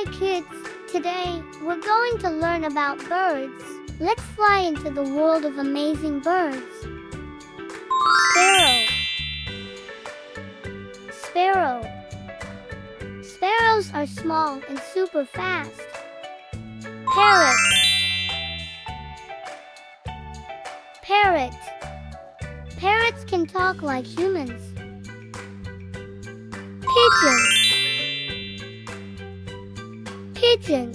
kids, today we're going to learn about birds. Let's fly into the world of amazing birds. Sparrow. Sparrow. Sparrows are small and super fast. Parrot. Parrot. Parrots can talk like humans. Pigeon. Pigeon.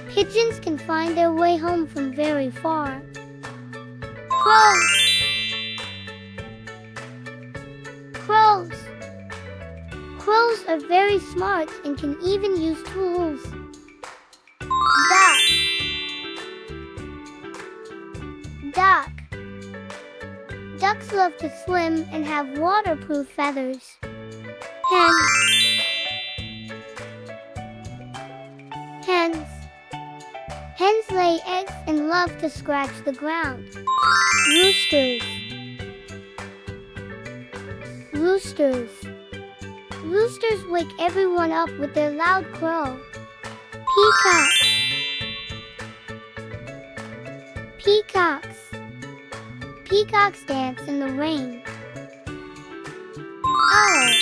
Pigeons can find their way home from very far. Crows. Crows. Crows are very smart and can even use tools. Duck. Duck. Ducks love to swim and have waterproof feathers. Hen. Hens. Hens lay eggs and love to scratch the ground. Roosters. Roosters. Roosters wake everyone up with their loud crow. Peacocks. Peacocks. Peacocks dance in the rain. Owl.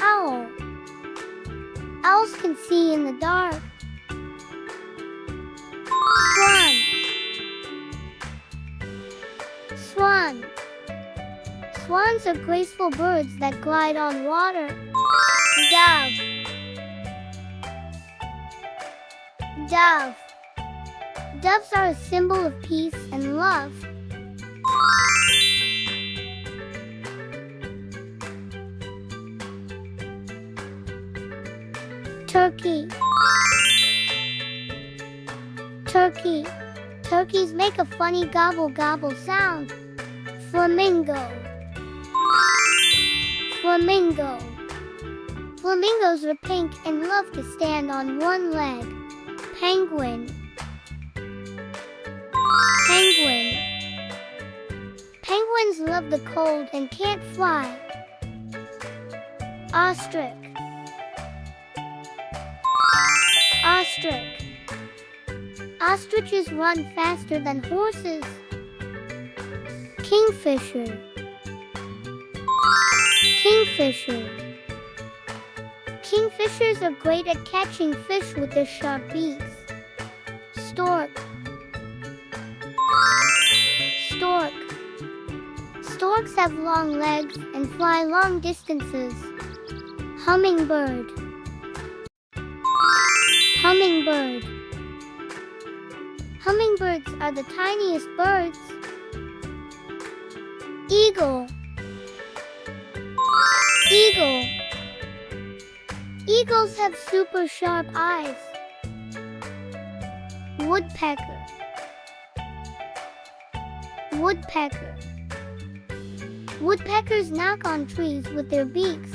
Owl. Owls can see in the dark. Swan. Swan. Swans are graceful birds that glide on water. Dove. Dove. Doves are a symbol of peace and love. Turkey. Turkey. Turkeys make a funny gobble-gobble sound. Flamingo. Flamingo. Flamingos are pink and love to stand on one leg. Penguin. Penguin. Penguins love the cold and can't fly. Ostrich. Ostrich. Ostriches run faster than horses. Kingfisher. Kingfisher. Kingfishers are great at catching fish with their sharp beaks. Stork. Stork. Storks have long legs and fly long distances. Hummingbird. Hummingbird. Hummingbirds are the tiniest birds. Eagle. Eagle. Eagles have super sharp eyes. Woodpecker. Woodpecker. Woodpeckers knock on trees with their beaks.